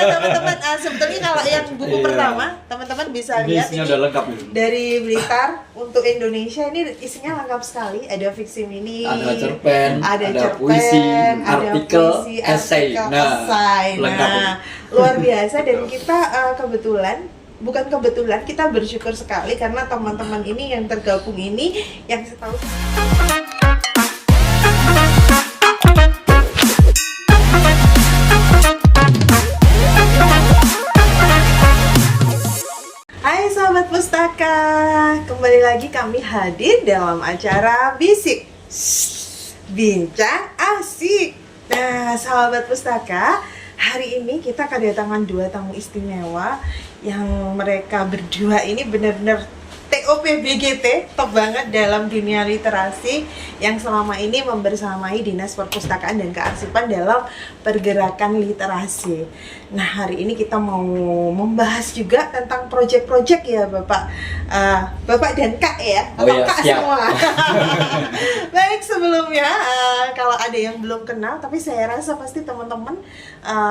teman-teman, sebetulnya kalau yang buku pertama, teman-teman bisa lihat ini udah lengkap ini. Dari Blitar untuk Indonesia ini isinya lengkap sekali. Ada fiksi mini, ada cerpen, ada puisi, ada artikel, puisi, esai. Lengkap. Nah, luar biasa dan kita bukan kebetulan kita bersyukur sekali karena teman-teman ini yang tergabung ini yang setahu Hai Sahabat Pustaka, kembali lagi kami hadir dalam acara Bisik Bincang Asik. Nah Sahabat Pustaka, hari ini kita kedatangan dua tamu istimewa yang mereka berdua ini benar-benar TOP BGT, top banget dalam dunia literasi yang selama ini membersamai Dinas Perpustakaan dan Kearsipan dalam pergerakan literasi. Nah hari ini kita mau membahas juga tentang proyek-proyek ya Bapak dan Kak ya, atau Kak siap. semua. Baik sebelumnya kalau ada yang belum kenal, tapi saya rasa pasti teman-teman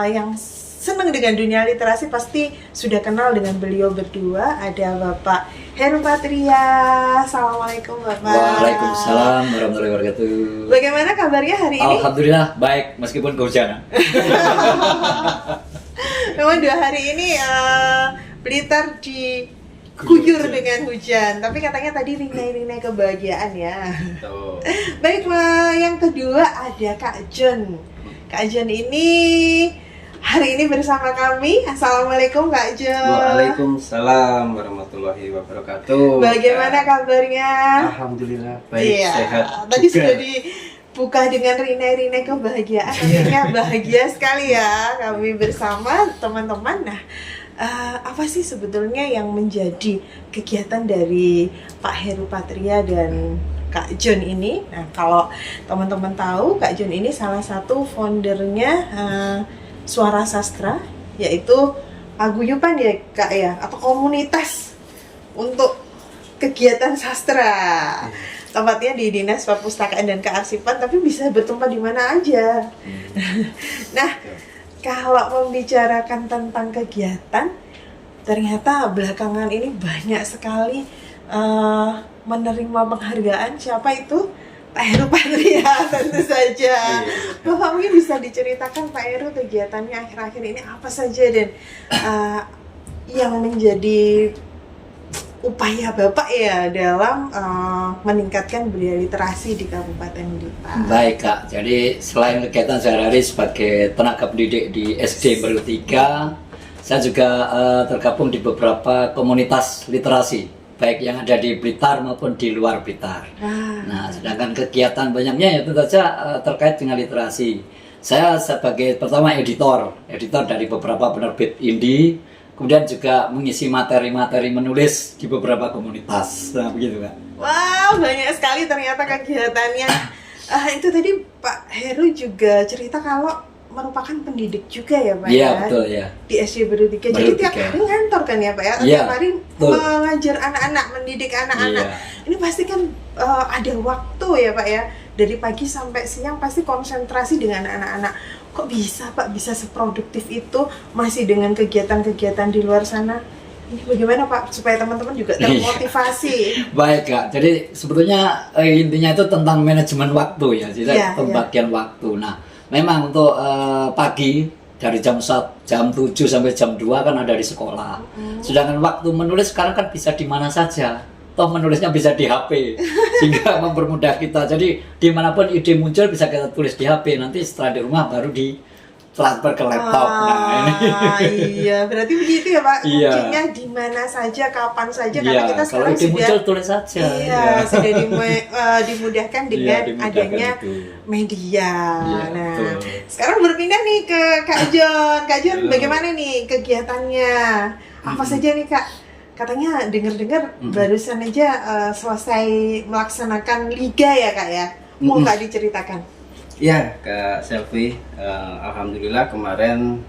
yang senang dengan dunia literasi pasti sudah kenal dengan beliau berdua. Ada Bapak Heru Patria. Assalamualaikum Bapak. Waalaikumsalam warahmatullahi wabarakatuh. Bagaimana kabarnya hari ini? Alhamdulillah baik meskipun kehujanan. Memang 2 hari ini Blitar diguyur dengan hujan. Tapi katanya tadi rinai-rinai kebahagiaan ya. Baik, yang kedua ada Kak John. Kak John ini hari ini bersama kami. Assalamualaikum Kak John. Waalaikumsalam warahmatullahi wabarakatuh. Bagaimana kabarnya? Alhamdulillah baik, sehat. Tadi juga. sudah dibuka dengan rinai-rinai kebahagiaan. Artinya bahagia sekali ya kami bersama teman-teman. Nah, apa sih sebetulnya yang menjadi kegiatan dari Pak Heru Patria dan Kak John ini? Nah, kalau teman-teman tahu, Kak John ini salah satu foundernya Suara Sastra, yaitu paguyuban ya Kak ya, atau komunitas untuk kegiatan sastra. Tempatnya di Dinas Perpustakaan dan Kearsipan, tapi bisa bertempat di mana aja. Nah, kalau membicarakan tentang kegiatan, ternyata belakangan ini banyak sekali menerima penghargaan. Siapa itu? Pak Heru Patria tentu saja. Bapak mungkin bisa diceritakan Pak Heru kegiatannya akhir-akhir ini apa saja dan yang menjadi upaya Bapak ya dalam meningkatkan budaya literasi di Kabupaten Blitar. Baik Kak, jadi selain kegiatan sehari-hari sebagai tenaga pendidik di SD Baru 3, saya juga tergabung di beberapa komunitas literasi, baik yang ada di Blitar maupun di luar Blitar. Nah, sedangkan kegiatan banyaknya itu saja terkait dengan literasi. Saya sebagai pertama editor dari beberapa penerbit indie, kemudian juga mengisi materi-materi menulis di beberapa komunitas. Nah, begitu Kak. Wow, banyak sekali ternyata kegiatannya. Itu tadi Pak Heru juga cerita kalau merupakan pendidik juga ya Pak Iya, ya? betul ya. Di SD Baru 3. Jadi tiap hari ngantor kan ya Pak ya? Iya, Tiap hari betul. mengajar anak-anak, mendidik anak-anak. Iya. Ini pasti kan ada waktu ya Pak ya? Dari pagi sampai siang pasti konsentrasi dengan anak-anak. Kok bisa Pak bisa seproduktif itu masih dengan kegiatan-kegiatan di luar sana? Ini bagaimana Pak supaya teman-teman juga termotivasi? Baik Kak, jadi sebetulnya intinya itu tentang manajemen waktu ya, jadi pembagian waktu. Nah, memang untuk pagi dari jam 7 sampai jam 2 kan ada di sekolah. Sedangkan waktu menulis sekarang kan bisa di mana saja. Toh menulisnya bisa di HP sehingga mempermudah kita. Jadi dimanapun ide muncul bisa kita tulis di HP. Nanti setelah di rumah baru di transfer ke laptop. Iya, berarti begitu ya Pak. Iya. Kuncinya di mana saja, kapan saja, karena kita kalau sekarang ide muncul tulis saja. Iya, sudah dimudahkan dengan adanya media. Iya, Nah, betul. sekarang berpindah nih ke Kak John. Kak John, bagaimana nih kegiatannya? Apa saja nih Kak? Katanya dengar-dengar barusan aja selesai melaksanakan liga ya Kak ya. Mau Kak diceritakan? Ya Kak Selvi, alhamdulillah kemarin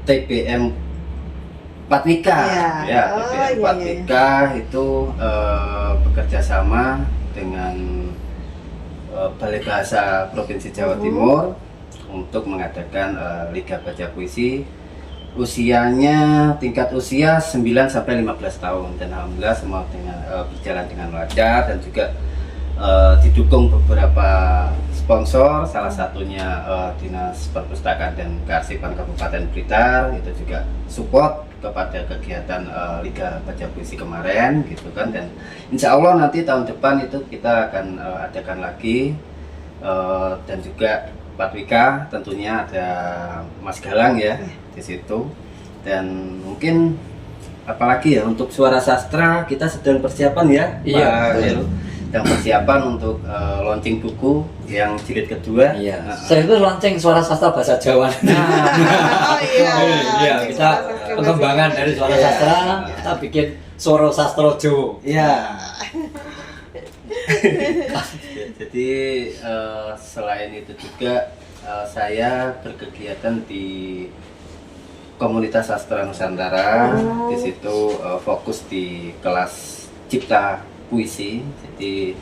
TPM Patwika, TPM Patwika itu bekerja sama dengan Balai Bahasa Provinsi Jawa Timur untuk mengadakan Liga Baca Puisi. Usianya tingkat usia 9 sampai 15 tahun dan alhamdulillah semua berjalan dengan lancar dan juga didukung beberapa sponsor, salah satunya Dinas Perpustakaan dan Kearsipan Kabupaten Blitar, itu juga support kepada kegiatan Liga Baca Puisi kemarin gitu kan, dan insya Allah nanti tahun depan itu kita akan adakan lagi, dan juga Pak Wika tentunya ada Mas Galang ya di situ, dan mungkin apalagi ya untuk suara sastra kita sedang persiapan ya Pak Heru, dan persiapan untuk launching buku yang jilid kedua. Iya. Saya itu launching suara sastra bahasa Jawa. Oh iya. Iya, kita pengembangan dari suara sastra, kita bikin suara sastra Jawa. Iya. Jadi selain itu juga saya berkegiatan di komunitas sastra Nusantara. Di situ fokus di kelas cipta puisi. Jadi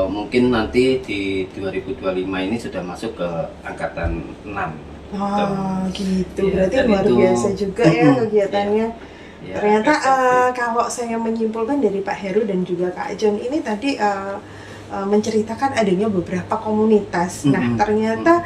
mungkin nanti di 2025 ini sudah masuk ke angkatan 6. Oh gitu, Ya, berarti dan luar itu- biasa juga ya kegiatannya. Ya, Ternyata agak kalau saya menyimpulkan dari Pak Heru dan juga Kak John ini tadi menceritakan adanya beberapa komunitas. Nah ternyata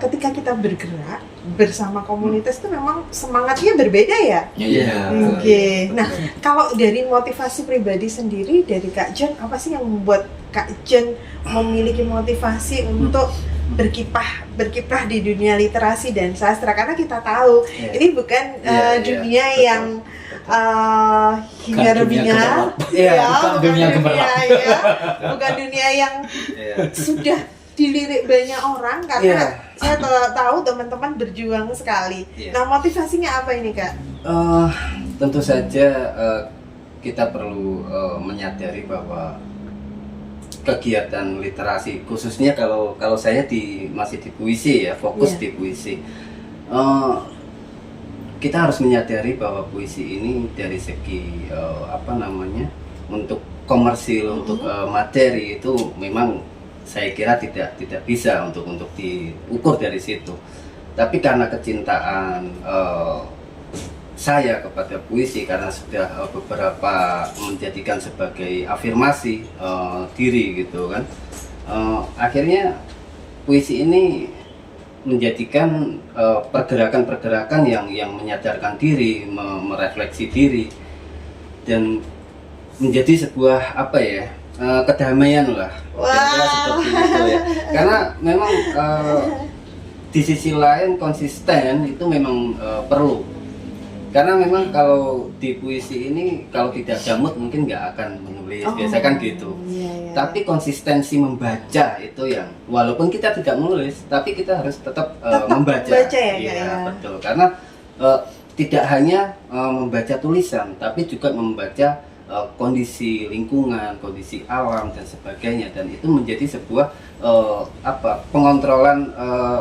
ketika kita bergerak bersama komunitas itu memang semangatnya berbeda ya. Iya. Oke. Nah kalau dari motivasi pribadi sendiri dari Kak John, apa sih yang membuat Kak John memiliki motivasi untuk berkiprah di dunia literasi dan sastra, karena kita tahu ini bukan dunia betul. yang hingar-bingar, Iya, bukan dunia gemerlap. ya, bukan dunia yang Iya. sudah dilirik banyak orang, karena Iya. saya tahu teman-teman berjuang sekali. Iya. Nah motivasinya apa ini Kak? Tentu saja kita perlu menyadari bahwa kegiatan literasi, khususnya kalau saya masih di puisi ya, fokus di puisi. Kita harus menyadari bahwa puisi ini dari segi untuk komersil, untuk materi itu memang saya kira tidak bisa untuk diukur dari situ. Tapi karena kecintaan saya kepada puisi, karena sudah beberapa menjadikan sebagai afirmasi diri gitu kan, akhirnya puisi ini menjadikan pergerakan-pergerakan yang menyadarkan diri, merefleksi diri, dan menjadi sebuah kedamaian lah. Kira-kira seperti itu ya. Karena memang di sisi lain konsisten itu memang perlu. Karena memang kalau di puisi ini kalau tidak jamut mungkin nggak akan menulis, biasa kan gitu. Iya. Tapi konsistensi membaca itu yang walaupun kita tidak menulis, tapi kita harus tetap membaca. Baca ya, Iya, Kak, ya. betul. Karena tidak hanya membaca tulisan, tapi juga membaca kondisi lingkungan, kondisi alam dan sebagainya, dan itu menjadi sebuah pengontrolan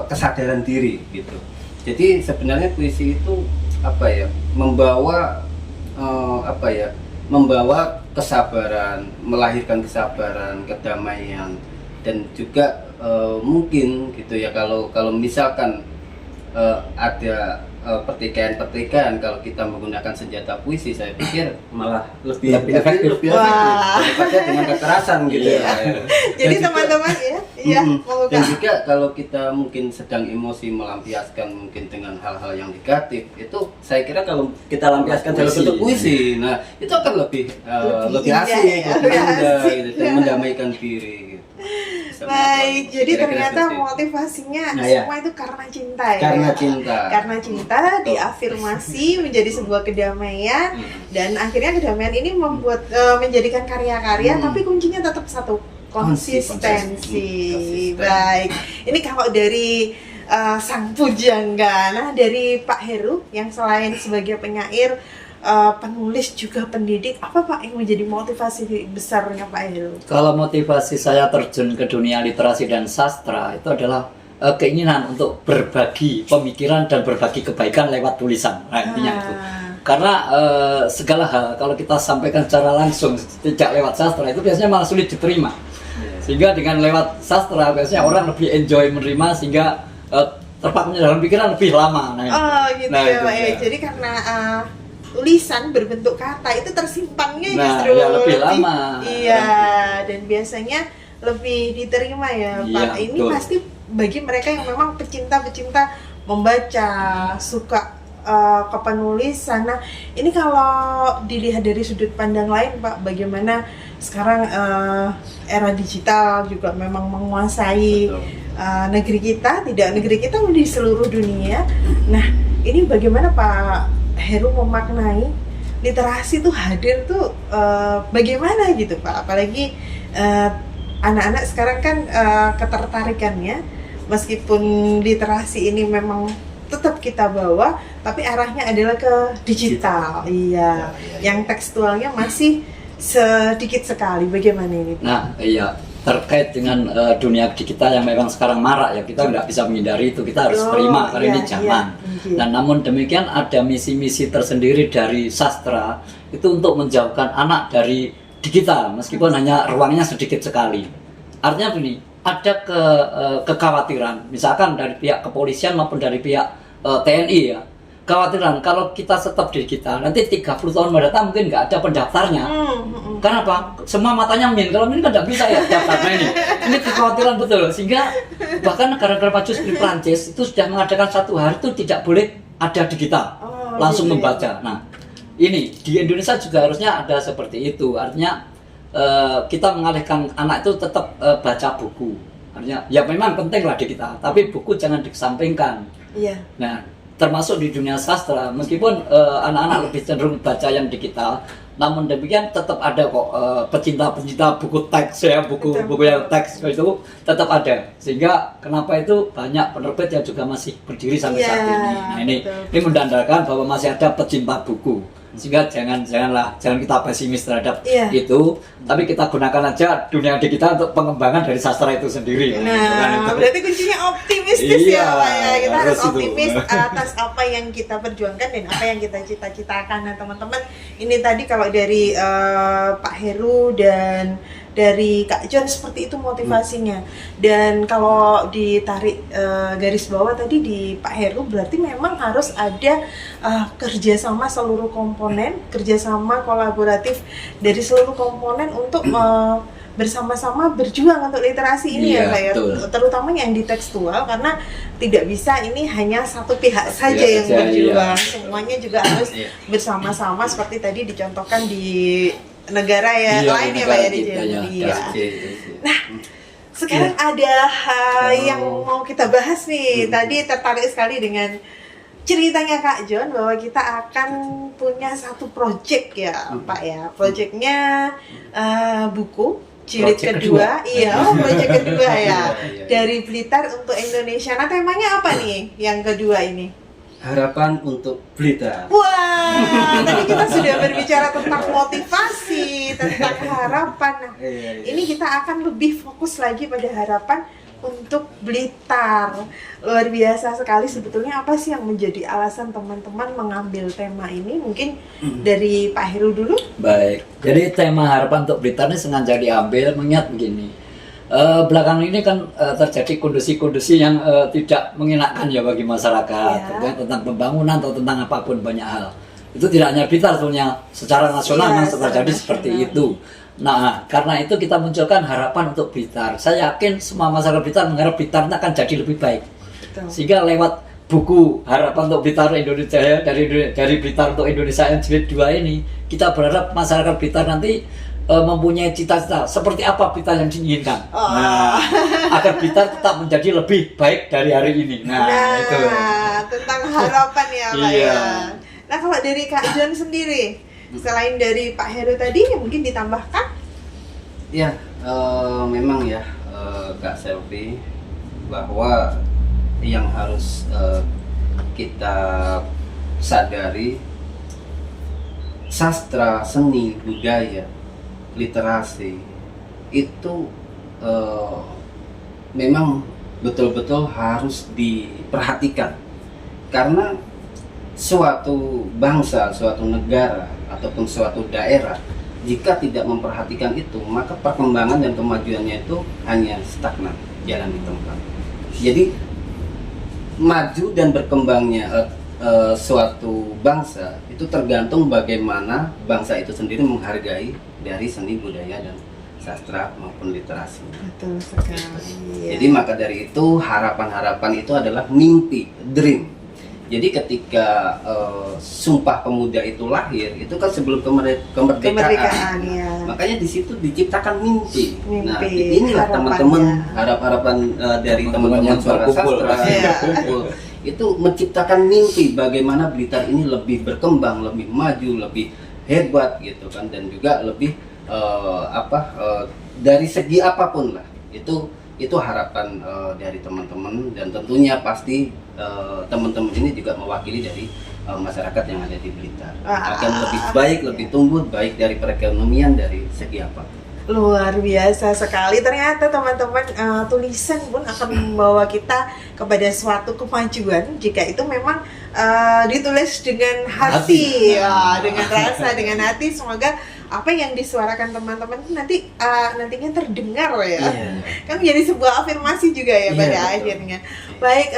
kesadaran diri gitu. Jadi sebenarnya puisi itu membawa kesabaran, melahirkan kesabaran, kedamaian, dan juga mungkin gitu ya, kalau misalkan ada pertikaian kalau kita menggunakan senjata puisi, saya pikir malah lebih efektif daripada dengan kekerasan gitu ya. Jadi teman-teman Dan juga kalau kita mungkin sedang emosi melampiaskan mungkin dengan hal-hal yang negatif, itu saya kira kalau kita lampiaskan dalam bentuk puisi, nah itu akan lebih asik, lebih indah gitu, dan mendamaikan diri gitu. Baik, jadi Kira-kira ternyata seperti itu. motivasinya Nah, ya. semua itu karena cinta ya. Karena cinta. Karena cinta diafirmasi menjadi sebuah kedamaian, dan akhirnya kedamaian ini membuat menjadikan karya-karya, tapi kuncinya tetap satu, konsistensi. Konsisten. Baik. Ini kalau dari sang pujangga, nah dari Pak Heru yang selain sebagai penyair, penulis juga pendidik, apa Pak yang menjadi motivasi besarnya Pak Heru? Kalau motivasi saya terjun ke dunia literasi dan sastra itu adalah keinginan untuk berbagi pemikiran dan berbagi kebaikan lewat tulisan. Nah, intinya itu. Karena segala hal kalau kita sampaikan secara langsung tidak lewat sastra itu biasanya malah sulit diterima. Sehingga dengan lewat sastra biasanya orang lebih enjoy menerima sehingga terpakunya dalam pikiran lebih lama. Oh gitu nah, ya itu Pak ya. dia. Jadi karena tulisan berbentuk kata itu tersimpannya Nah, justru ya lebih lama. Iya, dan biasanya lebih diterima ya Iya, Pak. Ini betul. pasti bagi mereka yang memang pecinta-pecinta membaca, suka ke penulisan. Nah, ini kalau dilihat dari sudut pandang lain Pak, bagaimana sekarang era digital juga memang menguasai Betul. negeri kita, tidak negeri kita, di seluruh dunia. Nah, ini bagaimana Pak Heru memaknai literasi tuh hadir tuh bagaimana gitu Pak? Apalagi anak-anak sekarang kan ketertarikannya, meskipun literasi ini memang tetap kita bawa, tapi arahnya adalah ke digital. Iya, yang tekstualnya masih sedikit sekali. Bagaimana ini? Nah, iya, terkait dengan dunia digital yang memang sekarang marak ya, kita nggak bisa menghindari itu, kita harus terima karena ini zaman. Nah, namun demikian ada misi-misi tersendiri dari sastra itu untuk menjauhkan anak dari digital, meskipun hanya ruangnya sedikit sekali. Artinya begini, ada kekhawatiran, misalkan dari pihak kepolisian maupun dari pihak TNI ya, kekhawatiran kalau kita tetap digital, nanti 30 tahun mendatang mungkin nggak ada pendaftarnya. Karena apa? Semua matanya min, kalau min kan nggak bisa ya daftarnya ini. Ini kekhawatiran betul, sehingga bahkan negara-negara maju seperti Prancis itu sudah mengadakan satu hari itu tidak boleh ada digital, langsung gitu ya. membaca. Nah, ini di Indonesia juga harusnya ada seperti itu, artinya kita mengalihkan anak itu tetap baca buku. Artinya ya memang penting lah digital, tapi buku jangan dikesampingkan. Iya. Nah, termasuk di dunia sastra, meskipun anak-anak lebih cenderung baca yang digital, namun demikian tetap ada kok pecinta-pecinta buku teks ya, buku yang teks itu tetap ada. Sehingga kenapa itu banyak penerbit yang juga masih berdiri sampai saat ini. Nah, ini menandakan bahwa masih ada pecinta buku. Sehingga jangan kita pesimis terhadap itu, tapi kita gunakan aja dunia digital untuk pengembangan dari sastra itu sendiri. Nah, berarti kuncinya optimistis ya Pak ya. Kita harus itu. optimis atas apa yang kita perjuangkan dan apa yang kita cita-citakan. Nah teman-teman, ini tadi kalau dari Pak Heru dan dari Kak John seperti itu motivasinya. Dan kalau ditarik garis bawah tadi di Pak Heru, berarti memang harus ada kerjasama seluruh komponen, kerjasama kolaboratif dari seluruh komponen untuk bersama-sama berjuang untuk literasi ini ya Pak ya, terutama yang di tekstual, karena tidak bisa ini hanya satu pihak saja yang berjuang, semuanya juga harus bersama-sama seperti tadi dicontohkan di negara ya lain ya Pak ya di Jerman. Nah, sekarang ada yang mau kita bahas nih. Tadi tertarik sekali dengan ceritanya Kak John bahwa kita akan punya satu project ya Pak ya. Projectnya buku jilid kedua. Iya, project kedua ya. Dari Blitar untuk Indonesia. Nah, temanya apa nih yang kedua ini? Harapan untuk Blitar. Wah, tadi kita sudah berbicara tentang motivasi, tentang harapan. Nah, ini kita akan lebih fokus lagi pada harapan untuk Blitar. Luar biasa sekali. Sebetulnya apa sih yang menjadi alasan teman-teman mengambil tema ini? Mungkin dari Pak Heru dulu. Baik, jadi tema harapan untuk Blitar ini sengaja diambil mengingat begini. Belakangan ini kan terjadi kondisi-kondisi yang tidak mengenakan ya bagi masyarakat, terkait tentang pembangunan atau tentang apapun, banyak hal. Itu tidak hanya Blitar, sebetulnya secara nasional memang terjadi seperti itu. Nah, karena itu kita munculkan harapan untuk Blitar. Saya yakin semua masyarakat Blitar mengharap Blitar akan jadi lebih baik. Sehingga lewat buku Harapan untuk Blitar Indonesia ya, dari Blitar untuk Indonesia yang jilid 2 ini, kita berharap masyarakat Blitar nanti mempunyai cita-cita seperti apa Blitar yang diinginkan. Nah, agar Blitar tetap menjadi lebih baik dari hari ini. Nah, itu tentang harapan ya Pak ya. Nah, kalau dari Kak John sendiri, selain dari Pak Heru tadi, yang mungkin ditambahkan? Ya, memang ya Kak Selvi, bahwa yang harus kita sadari, sastra, seni, budaya, literasi itu memang betul-betul harus diperhatikan, karena suatu bangsa, suatu negara ataupun suatu daerah jika tidak memperhatikan itu, maka perkembangan dan kemajuannya itu hanya stagnan, jalan di tempat. Jadi maju dan berkembangnya suatu bangsa itu tergantung bagaimana bangsa itu sendiri menghargai dari seni budaya dan sastra maupun literasi. Betul sekali. Jadi maka dari itu harapan-harapan itu adalah mimpi, dream. Jadi ketika Sumpah Pemuda itu lahir, itu kan sebelum kemerdekaan. Kemerdekaan, ya. Makanya di situ diciptakan mimpi. Nah, Mimpi, inilah harapannya. teman-teman harapan dari teman-teman yang suara berkumpul. sastra Iya. yang berkumpul. Itu menciptakan mimpi bagaimana Blitar ini lebih berkembang, lebih maju, lebih hebat gitu kan, dan juga lebih dari segi apapun lah. Itu harapan dari teman-teman, dan tentunya pasti teman-teman ini juga mewakili dari masyarakat yang ada di Blitar. Akan lebih baik, lebih tumbuh baik dari perekonomian, dari segi apapun. Luar biasa sekali. Ternyata teman-teman, tulisan pun akan membawa kita kepada suatu kemajuan jika itu memang ditulis dengan hati, ya, dengan rasa, dengan hati. Semoga apa yang disuarakan teman-teman itu nantinya terdengar ya. Kan menjadi sebuah afirmasi juga ya pada akhirnya. Baik,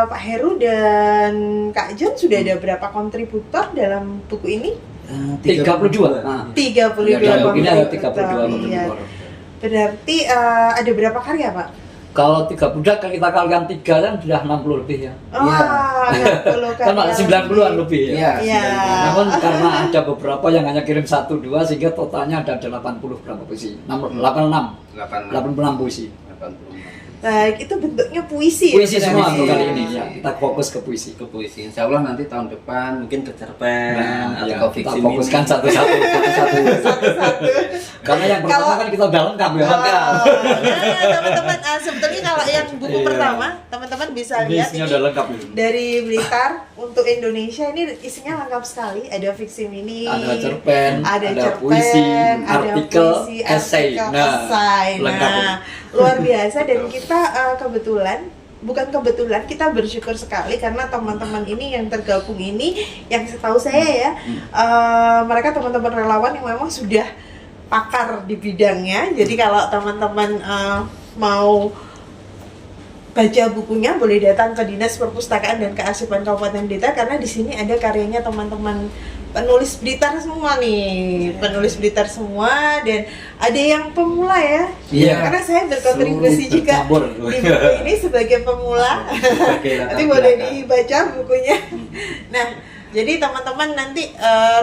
Pak Heru dan Kak John, sudah ada berapa kontributor dalam buku ini? 32. 32 Ya, ini ada 32 kontributor. Iya. kontributor. Berarti ada berapa karya, Pak? Kalau 30 kan kita kalikan 3 kan sudah 60 lebih ya. Oh, Iya. 60 Kan karya 90-an lebih ya. Iya. Namun karena ada beberapa yang hanya kirim 1-2 sehingga totalnya ada 80 berapa puisi? 86 puisi. 86. Baik, itu bentuknya puisi. Puisi ya, semua berarti? untuk kali ini ya. Kita fokus ke puisi. Ke puisi. Insya Allah nanti tahun depan mungkin ke cerpen atau Ya, ke kita fiksi fokuskan mini. satu-satu. Satu-satu. Karena yang pertama kan kita udah lengkap ya. Teman-teman, sebetulnya kalau yang buku Iya. pertama, teman-teman bisa Ini lihat isinya ini udah lengkap ini. dari Blitar untuk Indonesia, ini isinya lengkap sekali. Ada fiksi mini, Ada cerpen, ada cerpen, puisi, ada artikel, puisi, esai. artikel, Nah, esai. lengkap ini. Nah, luar biasa. Dan kita bukan kebetulan, kita bersyukur sekali karena teman-teman ini yang tergabung ini, yang setahu saya ya, mereka teman-teman relawan yang memang sudah pakar di bidangnya. Jadi kalau teman-teman mau baca bukunya, boleh datang ke Dinas Perpustakaan dan Kearsipan Kabupaten Blitar, karena di sini ada karyanya teman-teman penulis Blitar semua nih, penulis Blitar semua, dan ada yang pemula ya. Iya. Karena saya berkontribusi Sulit juga bercampur. di buku ini sebagai pemula. Sebagai latar Nanti boleh belakang. dibaca bukunya. Nah, jadi teman-teman nanti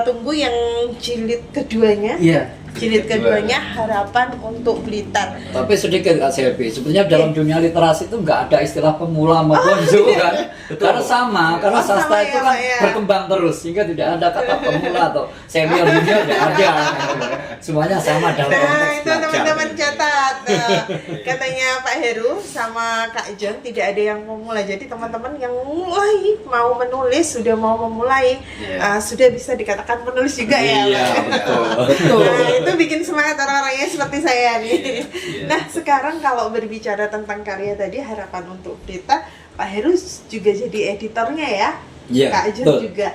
tunggu yang jilid keduanya. Iya. Jilid keduanya Harapan untuk Blitar. Tapi sedikit Kak Selvi, sebenarnya dalam dunia literasi itu nggak ada istilah pemula maupun kan. Karena sama, karena Oh, sama sastra ya, itu kan Pak, ya. berkembang terus sehingga tidak ada kata pemula atau senior junior, tidak ada. Semuanya sama dalam Nah, konteks itu belajar. teman-teman catat. Katanya Pak Heru sama Kak John, tidak ada yang memulai. Jadi teman-teman yang mulai mau menulis, sudah mau memulai, Iya. sudah bisa dikatakan penulis juga ya. Iya, Pak? betul. Nah, itu bikin semangat orang-orangnya seperti saya nih. Iya. Nah, sekarang kalau berbicara tentang karya tadi, Harapan untuk Blitar, Pak Heru juga jadi editornya ya. Iya, Kak John betul. juga.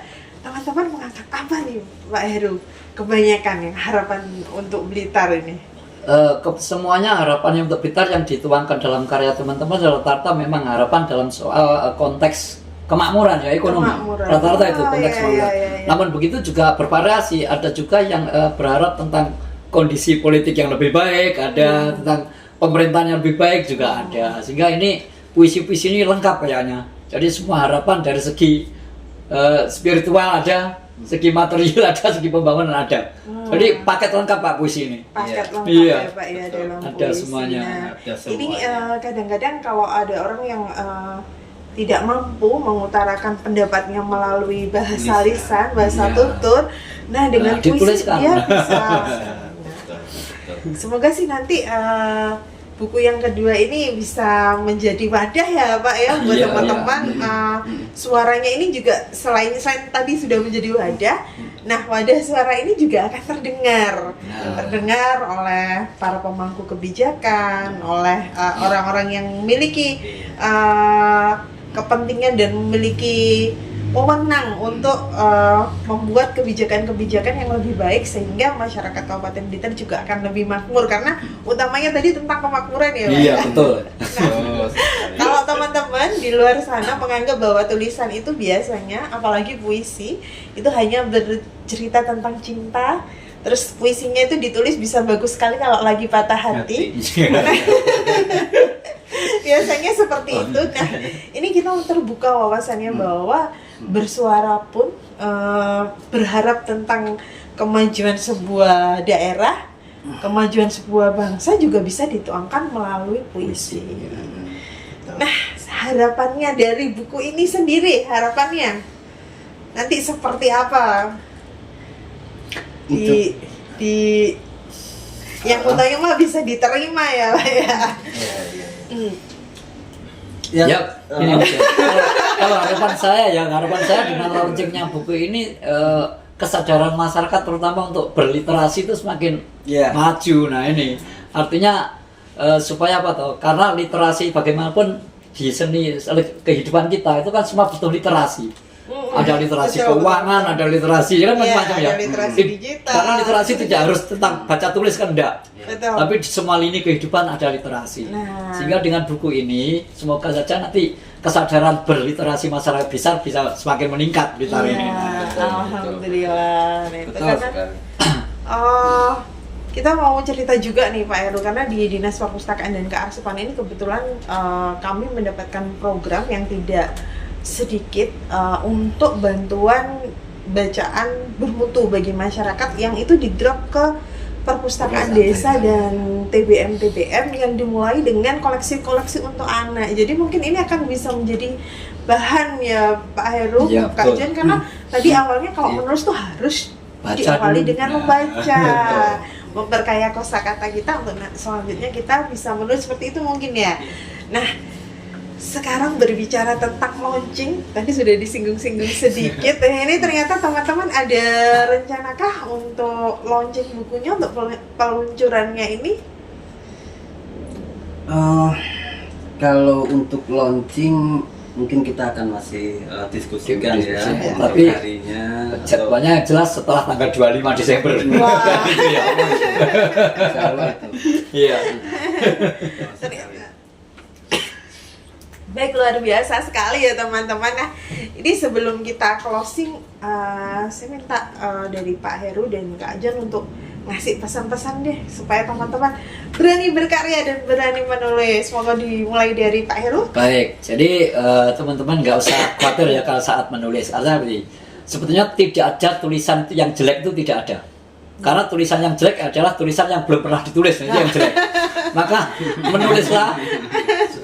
Teman-teman mengangkat apa nih Pak Heru? Kebanyakan yang Harapan untuk Blitar ini. Semuanya harapan yang untuk Blitar yang dituangkan dalam karya teman-teman rata-rata memang harapan dalam soal konteks kemakmuran ya, ekonomi. Kemakmuran. Rata-rata itu Oh, konteks iya, kemakmuran. iya, iya. Namun begitu juga bervariasi, ada juga yang berharap tentang kondisi politik yang lebih baik, ada tentang pemerintahan yang lebih baik juga ada. Sehingga ini puisi-puisi ini lengkap kayaknya. Jadi semua harapan dari segi spiritual ada, segi material ada, segi pembangunan ada. Jadi paket lengkap Pak puisi ini. Paket lengkap Iya. ya Pak ya dalam Ada puisi. semuanya. Nah, Ada ini semuanya. kadang-kadang kalau ada orang yang tidak mampu mengutarakan pendapatnya melalui bahasa lisan, bahasa Iya. tutur, nah dengan puisi dituliskan. dia bisa. Betul, betul. Semoga sih nanti buku yang kedua ini bisa menjadi wadah ya Pak ya buat Iya, teman-teman. Suaranya ini juga selain tadi sudah menjadi wadah, nah wadah suara ini juga akan terdengar oleh para pemangku kebijakan, oleh orang-orang yang memiliki kepentingan dan memiliki wewenang untuk membuat kebijakan-kebijakan yang lebih baik sehingga masyarakat Kabupaten Blitar juga akan lebih makmur, karena utamanya tadi tentang kemakmuran ya Pak. Iya, betul. Kalau teman-teman di luar sana menganggap bahwa tulisan itu biasanya, apalagi puisi, itu hanya bercerita tentang cinta, terus puisinya itu ditulis bisa bagus sekali kalau lagi patah hati. Biasanya seperti itu. Nah, ini kita terbuka wawasannya bahwa bersuara pun berharap tentang kemajuan sebuah daerah, kemajuan sebuah bangsa juga bisa dituangkan melalui puisi. Nah, harapannya dari buku ini sendiri, harapannya nanti seperti apa? Di yang utama bisa diterima ya Pak ya. Ya, ini kalau harapan saya dengan launchingnya buku ini, kesadaran masyarakat terutama untuk berliterasi itu semakin maju. Nah ini artinya supaya apa toh? Karena literasi bagaimanapun di seni kehidupan kita itu kan semua butuh literasi. Ada literasi keuangan, ada literasi kan macam-macam ya. Literasi digital. Karena literasi tidak harus tentang baca tulis kan enggak. Betul. Tapi di semua lini kehidupan ada literasi. Nah. Sehingga dengan buku ini semoga saja nanti kesadaran berliterasi masyarakat besar bisa semakin meningkat di tahun ini. Alhamdulillah. Nah, itu Betul karena sekali. kita mau cerita juga nih Pak Heru, karena di Dinas Perpustakaan dan Kearsipan ini kebetulan kami mendapatkan program yang tidak sedikit untuk bantuan bacaan bermutu bagi masyarakat yang itu di-drop ke perpustakaan desa dan TBM yang dimulai dengan koleksi-koleksi untuk anak. Jadi mungkin ini akan bisa menjadi bahan ya Pak Heru, Ya, Kak betul. Jen, karena tadi awalnya kalau menulis tuh harus Baca diawali dulu. dengan membaca, memperkaya kosakata kita untuk selanjutnya kita bisa menulis seperti itu mungkin ya. Nah, sekarang berbicara tentang launching, tadi sudah disinggung-singgung sedikit. Ini ternyata teman-teman ada rencanakah untuk launching bukunya, untuk peluncurannya ini? Kalau untuk launching mungkin kita akan masih diskusikan ya untuk Tapi harinya. jadwalnya jelas setelah tanggal 25 Desember. Wah. Gitu ya. Insya Allah itu. Iya. Baik, luar biasa sekali ya teman-teman. Nah, ini sebelum kita closing, saya minta dari Pak Heru dan Kak Jan untuk ngasih pesan-pesan deh supaya teman-teman berani berkarya dan berani menulis. Semoga dimulai dari Pak Heru. Baik, jadi teman-teman nggak usah khawatir ya kalau saat menulis. Artinya begini, sebetulnya tidak ada tulisan yang jelek itu tidak ada. Karena tulisan yang jelek adalah tulisan yang belum pernah ditulis, itu yang jelek. Maka menulislah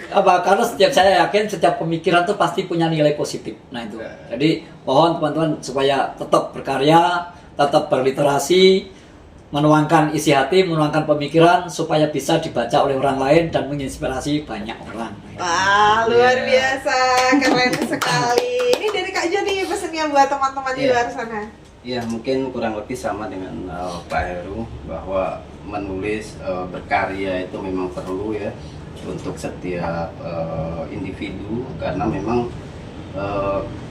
karena saya yakin setiap pemikiran itu pasti punya nilai positif. Nah itu. Jadi mohon teman-teman supaya tetap berkarya, tetap berliterasi, menuangkan isi hati, menuangkan pemikiran supaya bisa dibaca oleh orang lain dan menginspirasi banyak orang. Wah, luar biasa, keren sekali. Ini dari Kak Jan nih pesannya buat teman-teman di luar sana. Ya mungkin kurang lebih sama dengan Pak Heru, bahwa menulis berkarya itu memang perlu ya untuk setiap individu, karena memang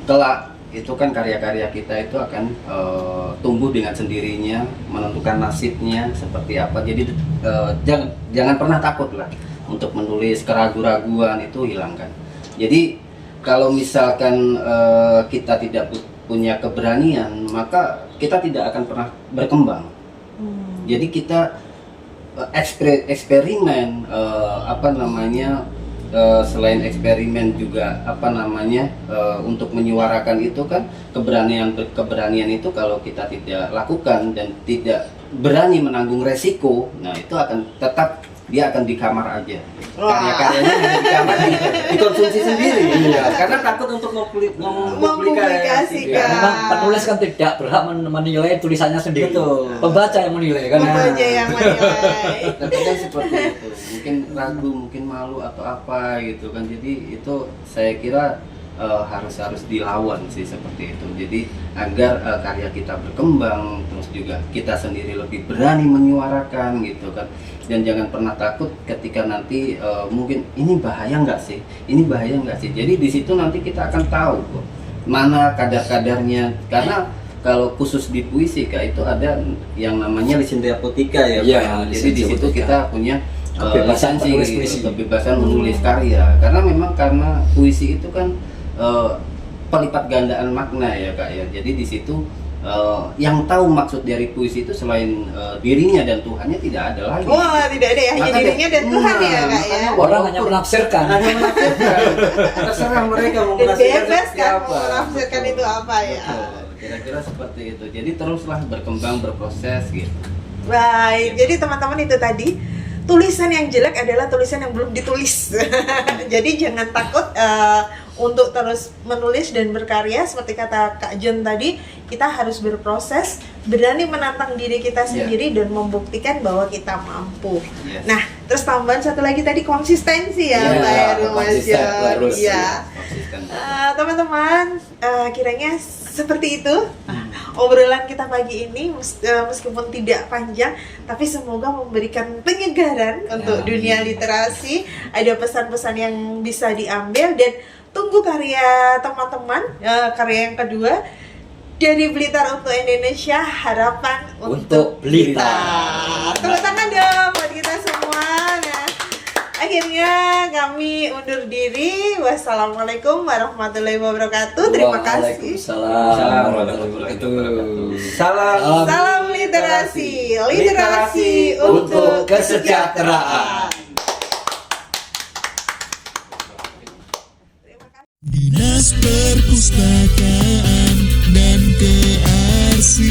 kelak itu kan karya-karya kita itu akan tumbuh dengan sendirinya, menentukan nasibnya seperti apa. Jadi jangan pernah takut lah untuk menulis, keraguan-raguan itu hilangkan. Jadi kalau misalkan kita tidak punya keberanian, maka kita tidak akan pernah berkembang. Jadi kita eksperimen, selain eksperimen juga untuk menyuarakan itu kan keberanian itu kalau kita tidak lakukan dan tidak berani menanggung resiko, nah itu akan tetap dia akan di kamar aja. Karya-karyanya hanya di kamar, dikonsumsi sendiri. Karena takut untuk mempublikasikan. Ya, memang penulis kan tidak berhak menilai tulisannya sendiri. Betul. Pembaca yang menilai kan. Pembaca yang menilai. Tapi kan seperti itu. Mungkin ragu, mungkin malu atau apa gitu kan. Jadi itu saya kira harus dilawan sih seperti itu. Jadi agar karya kita berkembang, terus juga kita sendiri lebih berani menyuarakan gitu kan. Dan jangan pernah takut ketika nanti mungkin ini bahaya nggak sih? Ini bahaya nggak sih? Jadi di situ nanti kita akan tahu kok mana kadar-kadarnya, karena kalau khusus di puisi Kak itu ada yang namanya lisensi apotika ya, Iya, Pak. Jadi lisensi di situ apotika. kita punya Kebebasan lisensi, menulis puisi. kebebasan menulis karya, karena memang karena puisi itu kan pelipat gandaan makna ya Kak ya. Jadi di situ yang tahu maksud dari puisi itu selain dirinya dan Tuhannya tidak ada lagi. Wah, tidak ada ya, hanya Makanya- dirinya dan Tuhan ya, Kak ya. makanya Orang hanya menafsirkan. hanya menafsirkan. Terserah mereka mau Dan menafsirkan bebas seperti kan apa. mau menafsirkan itu apa ya. Betul. Kira-kira seperti itu. Jadi teruslah berkembang, berproses gitu. Baik, jadi teman-teman itu tadi tulisan yang jelek adalah tulisan yang belum ditulis. Jadi jangan takut untuk terus menulis dan berkarya. Seperti kata Kak John tadi, kita harus berproses, berani menantang diri kita sendiri dan membuktikan bahwa kita mampu. Yes. Nah, terus tambahan satu lagi tadi konsistensi ya, Iya, Mbak Heru, Mas konsisten John. harus, Iya. Konsisten. Teman-teman, kiranya seperti itu obrolan kita pagi ini, meskipun tidak panjang, tapi semoga memberikan penyegaran untuk dunia literasi. Ada pesan-pesan yang bisa diambil, dan tunggu karya teman-teman, karya yang kedua dari Blitar untuk Indonesia, harapan Untuk Blitar. Tepuk tangan dong buat kita semua. Nah, akhirnya kami undur diri. Wassalamualaikum warahmatullahi wabarakatuh. Terima kasih. Waalaikumsalam warahmatullahi wabarakatuh. Salam. Salam literasi, literasi untuk kesejahteraan. Dinas Perpustakaan dan Kearsipan.